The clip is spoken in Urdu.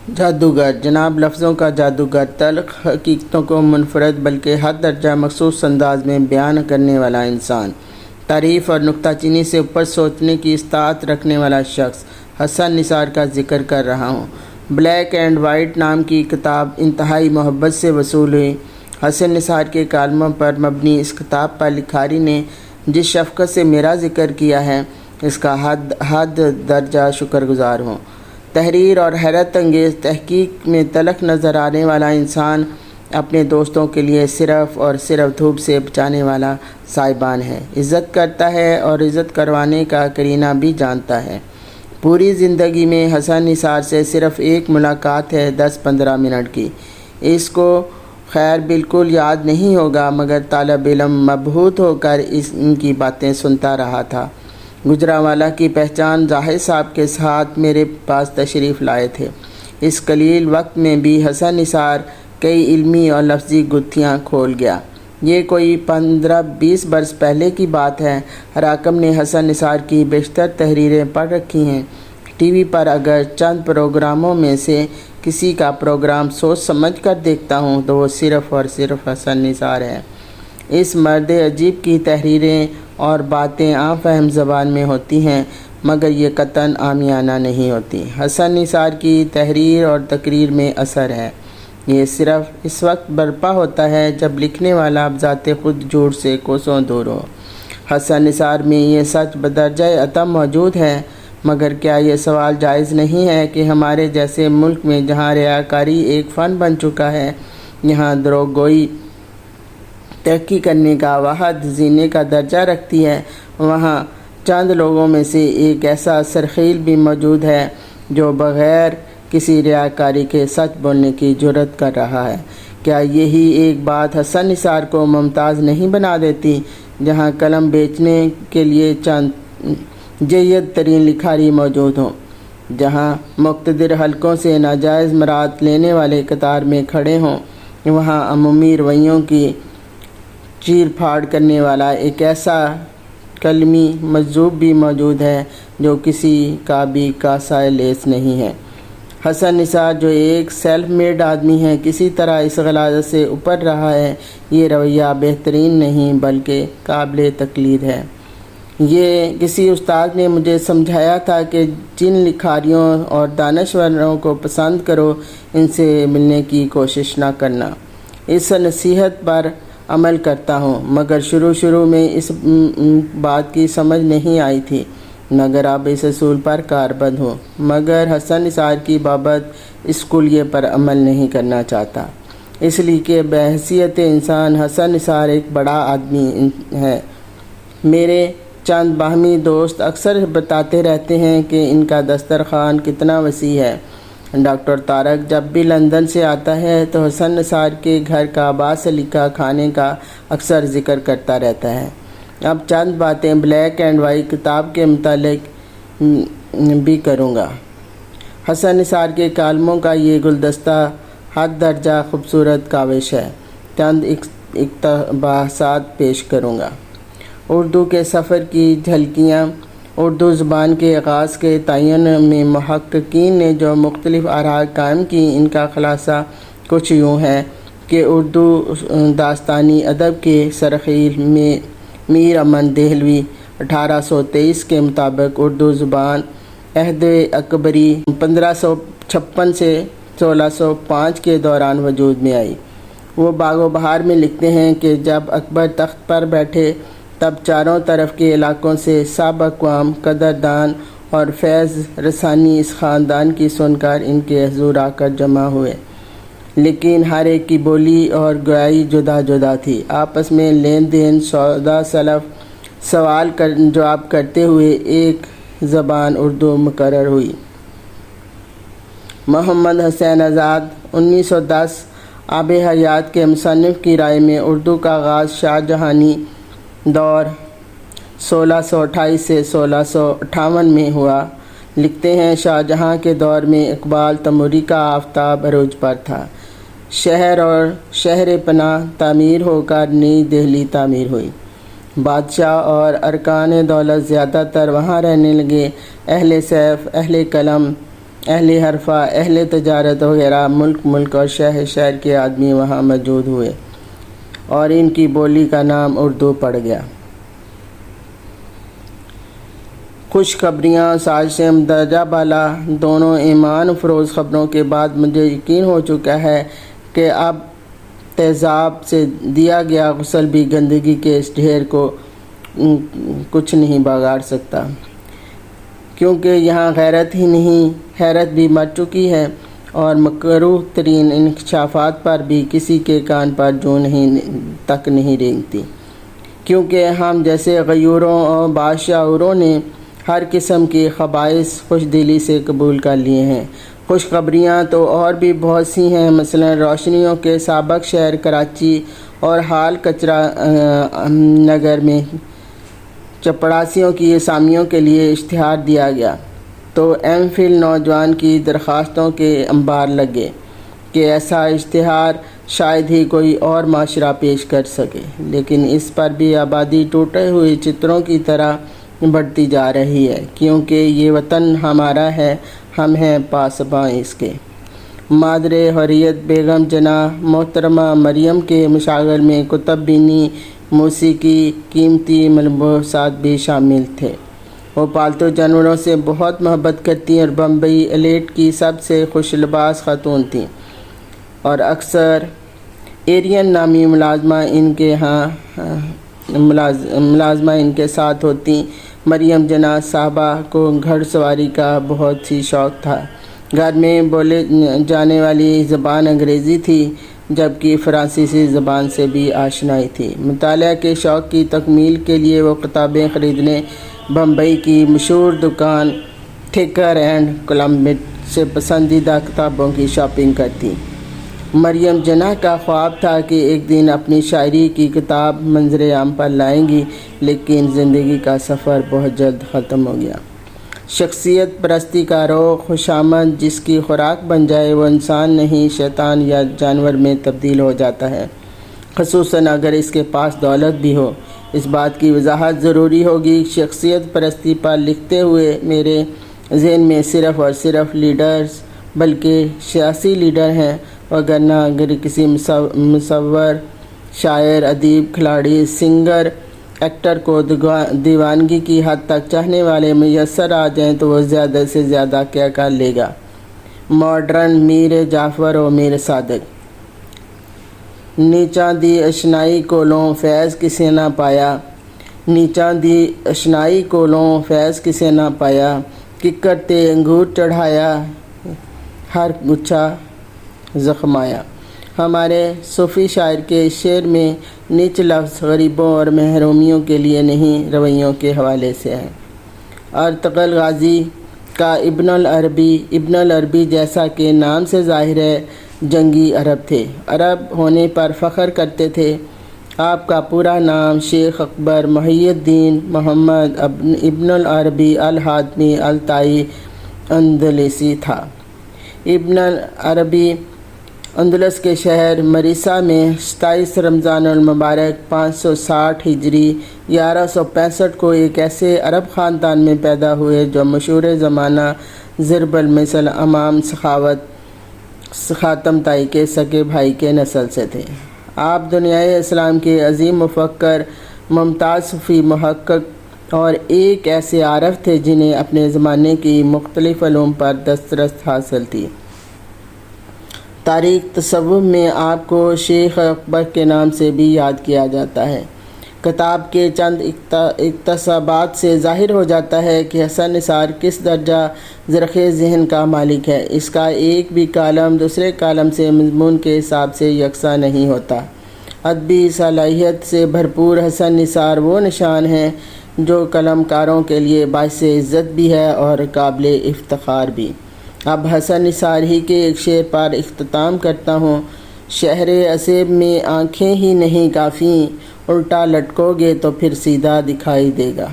جادوگر جناب لفظوں کا جادوگر، تلخ حقیقتوں کو منفرد بلکہ حد درجہ مخصوص انداز میں بیان کرنے والا انسان، تعریف اور نکتہ چینی سے اوپر سوچنے کی استطاعت رکھنے والا شخص، حسن نثار کا ذکر کر رہا ہوں۔ بلیک اینڈ وائٹ نام کی کتاب انتہائی محبت سے وصول ہوئی۔ حسن نثار کے کالموں پر مبنی اس کتاب پر لکھاری نے جس شفقت سے میرا ذکر کیا ہے، اس کا حد درجہ شکر گزار ہوں۔ تحریر اور حیرت انگیز تحقیق میں تلخ نظر آنے والا انسان اپنے دوستوں کے لیے صرف اور صرف دھوپ سے بچانے والا سائبان ہے، عزت کرتا ہے اور عزت کروانے کا کرینہ بھی جانتا ہے۔ پوری زندگی میں حسن نثار سے صرف ایک ملاقات ہے 10-15 منٹ کی۔ اس کو خیر بالکل یاد نہیں ہوگا، مگر طالب علم مبہوت ہو کر ان کی باتیں سنتا رہا تھا۔ گجرانوالہ کی پہچان زاہد صاحب کے ساتھ میرے پاس تشریف لائے تھے۔ اس قلیل وقت میں بھی حسن نثار کئی علمی اور لفظی گتھیاں کھول گیا۔ یہ کوئی 15-20 برس پہلے کی بات ہے۔ حراکم نے حسن نثار کی بیشتر تحریریں پڑھ رکھی ہیں۔ ٹی وی پر اگر چند پروگراموں میں سے کسی کا پروگرام سوچ سمجھ کر دیکھتا ہوں تو وہ صرف اور صرف حسن نثار ہے۔ اس مرد عجیب کی تحریریں اور باتیں عام فہم زبان میں ہوتی ہیں، مگر یہ قطعاً عامیانہ نہیں ہوتی۔ حسن نثار کی تحریر اور تقریر میں اثر ہے۔ یہ صرف اس وقت برپا ہوتا ہے جب لکھنے والا بذات خود جھوٹ سے کوسوں دور ہو۔ حسن نثار میں یہ سچ بدرجہ عدم موجود ہے، مگر کیا یہ سوال جائز نہیں ہے کہ ہمارے جیسے ملک میں جہاں ریاکاری ایک فن بن چکا ہے، یہاں دروغ گوئی ترقی کرنے کا واحد زینے کا درجہ رکھتی ہے، وہاں چند لوگوں میں سے ایک ایسا سرخیل بھی موجود ہے جو بغیر کسی ریاکاری کے سچ بولنے کی جرات کر رہا ہے۔ کیا یہی ایک بات حسن نثار کو ممتاز نہیں بنا دیتی؟ جہاں قلم بیچنے کے لیے چند جید ترین لکھاری موجود ہوں، جہاں مقتدر حلقوں سے ناجائز مراد لینے والے قطار میں کھڑے ہوں، وہاں عمومی رویوں کی چیر پھاڑ کرنے والا ایک ایسا کلمی مجذوب بھی موجود ہے جو کسی کا بھی کاسہ لیس نہیں ہے۔ حسن نثار جو ایک سیلف میڈ آدمی ہے، کسی طرح اس غلاظت سے اوپر رہا ہے۔ یہ رویہ بہترین نہیں بلکہ قابل تقلید ہے۔ یہ کسی استاد نے مجھے سمجھایا تھا کہ جن لکھاریوں اور دانشوروں کو پسند کرو، ان سے ملنے کی کوشش نہ کرنا۔ اس نصیحت پر عمل کرتا ہوں، مگر شروع میں اس بات کی سمجھ نہیں آئی تھی، مگر اب اس اصول پر کاربند ہوں۔ مگر حسن نثار کی بابت اس کلیے پر عمل نہیں کرنا چاہتا، اس لیے کہ بحیثیت انسان حسن نثار ایک بڑا آدمی ہے۔ میرے چند باہمی دوست اکثر بتاتے رہتے ہیں کہ ان کا دسترخوان کتنا وسیع ہے۔ ڈاکٹر طارق جب بھی لندن سے آتا ہے تو حسن نثار کے گھر کا باسلیقہ کھانے کا اکثر ذکر کرتا رہتا ہے۔ اب چند باتیں بلیک اینڈ وائٹ کتاب کے متعلق بھی کروں گا۔ حسن نثار کے کالموں کا یہ گلدستہ حد درجہ خوبصورت کاوش ہے۔ چند اقتباسات پیش کروں گا۔ اردو کے سفر کی جھلکیاں۔ اردو زبان کے آغاز کے تعین میں محققین نے جو مختلف آراء قائم کی، ان کا خلاصہ کچھ یوں ہے کہ اردو داستانی ادب کے سرخیل میں میر امن دہلوی 1823 کے مطابق اردو زبان عہد اکبری 1556 سے 1605 کے دوران وجود میں آئی۔ وہ باغ و بہار میں لکھتے ہیں کہ جب اکبر تخت پر بیٹھے تب چاروں طرف کے علاقوں سے سب اقوام قدردان اور فیض رسانی اس خاندان کی سن کر ان کے حضور آ کر جمع ہوئے، لیکن ہر ایک کی بولی اور گویائی جدا جدا تھی۔ آپس میں لین دین، سودا سلف، سوال جواب کرتے ہوئے ایک زبان اردو مقرر ہوئی۔ محمد حسین آزاد 1910 آب حیات کے مصنف کی رائے میں اردو کا آغاز شاہ جہانی دور 1628 سے 1658 میں ہوا۔ لکھتے ہیں شاہ جہاں کے دور میں اقبال تیموری کا آفتاب عروج پر تھا۔ شہر اور شہر پناہ تعمیر ہو کر نئی دہلی تعمیر ہوئی۔ بادشاہ اور ارکان دولت زیادہ تر وہاں رہنے لگے۔ اہل سیف، اہل قلم، اہل حرفہ، اہل تجارت وغیرہ ملک اور شہر کے آدمی وہاں موجود ہوئے اور ان کی بولی کا نام اردو پڑ گیا۔ خوشخبریاں سازشیں درجہ بالا دونوں ایمان افروز خبروں کے بعد مجھے یقین ہو چکا ہے کہ اب تیزاب سے دیا گیا غسل بھی گندگی کے اس ڈھیر کو کچھ نہیں بگاڑ سکتا، کیونکہ یہاں غیرت ہی نہیں، حیرت بھی مر چکی ہے اور مکروہ ترین انکشافات پر بھی کسی کے کان پر جو تک نہیں رینگتی، کیونکہ ہم جیسے غیوروں اور باشعوروں نے ہر قسم کے خبائث خوش دلی سے قبول کر لیے ہیں۔ خوشخبریاں تو اور بھی بہت سی ہیں، مثلا روشنیوں کے سابق شہر کراچی اور حال کچرا نگر میں چپڑاسیوں کی اسامیوں کے لیے اشتہار دیا گیا تو ایم فل نوجوان کی درخواستوں کے انبار لگے کہ ایسا اشتہار شاید ہی کوئی اور معاشرہ پیش کر سکے، لیکن اس پر بھی آبادی ٹوٹے ہوئے چتروں کی طرح بڑھتی جا رہی ہے، کیونکہ یہ وطن ہمارا ہے، ہم ہیں پاسباں اس کے۔ مادر حریت بیگم جناح محترمہ مریم کے مشاغل میں کتب بینی، موسیقی، قیمتی ملبوسات بھی شامل تھے۔ وہ پالتو جانوروں سے بہت محبت کرتی اور بمبئی ایلیٹ کی سب سے خوش لباس خاتون تھیں، اور اکثر ایرین نامی ملازمہ ان کے ساتھ ہوتی۔ مریم جناح صاحبہ کو گھڑ سواری کا بہت ہی شوق تھا۔ گھر میں بولے جانے والی زبان انگریزی تھی، جبکہ فرانسیسی زبان سے بھی آشنائی تھی۔ مطالعہ کے شوق کی تکمیل کے لیے وہ کتابیں خریدنے بمبئی کی مشہور دکان تھیکر اینڈ کولمبٹ سے پسندیدہ کتابوں کی شاپنگ کرتی۔ مریم جناح کا خواب تھا کہ ایک دن اپنی شاعری کی کتاب منظر عام پر لائیں گی، لیکن زندگی کا سفر بہت جلد ختم ہو گیا۔ شخصیت پرستی کا روگ خوشامد جس کی خوراک بن جائے وہ انسان نہیں، شیطان یا جانور میں تبدیل ہو جاتا ہے، خصوصاً اگر اس کے پاس دولت بھی ہو۔ اس بات کی وضاحت ضروری ہوگی۔ شخصیت پرستی پر لکھتے ہوئے میرے ذہن میں صرف اور صرف لیڈرز بلکہ سیاسی لیڈر ہیں، وگرنہ اگر کسی مصور، شاعر، ادیب، کھلاڑی، سنگر، ایکٹر کو دیوانگی کی حد تک چاہنے والے میسر آ جائیں تو وہ زیادہ سے زیادہ کیا کر لے گا؟ ماڈرن میر جعفر و میر صادق۔ نیچاں دی اشنائی کولوں فیض کسے نہ پایا، نیچاں دی اشنائی کولوں فیض کسے نہ پایا، ککر تے انگور چڑھایا ہر گچھا زخمایا۔ ہمارے صوفی شاعر کے شعر میں نیچ لفظ غریبوں اور محرومیوں کے لیے نہیں، رویوں کے حوالے سے ہے۔ ارطغرل غازی کا ابن العربی جیسا کہ نام سے ظاہر ہے جنگی عرب تھے، عرب ہونے پر فخر کرتے تھے۔ آپ کا پورا نام شیخ اکبر محی الدین محمد ابن العربی الحاتمی الطائی اندلسی تھا۔ ابن العربی اندلس کے شہر مریسا میں 27 رمضان المبارک 560 ہجری 1165 کو ایک ایسے عرب خاندان میں پیدا ہوئے جو مشہور زمانہ ضرب المثل امام سخاوت خاتم طائی کے سگے بھائی کے نسل سے تھے۔ آپ دنیائے اسلام کے عظیم مفکر، ممتاز صوفی، محقق اور ایک ایسے عارف تھے جنہیں اپنے زمانے کی مختلف علوم پر دسترس حاصل تھی۔ تاریخ تصوف میں آپ کو شیخ اکبر کے نام سے بھی یاد کیا جاتا ہے۔ کتاب کے چند اقتباسات سے ظاہر ہو جاتا ہے کہ حسن نثار کس درجہ زرخیز ذہن کا مالک ہے۔ اس کا ایک بھی کالم دوسرے کالم سے مضمون کے حساب سے یکساں نہیں ہوتا۔ ادبی صلاحیت سے بھرپور حسن نثار وہ نشان ہیں جو قلم کاروں کے لیے باعث عزت بھی ہے اور قابل افتخار بھی۔ اب حسن نثار ہی کے ایک شعر پر اختتام کرتا ہوں۔ شہر اسیب میں آنکھیں ہی نہیں کافی، الٹا لٹکو گے تو پھر سیدھا دکھائی دے گا۔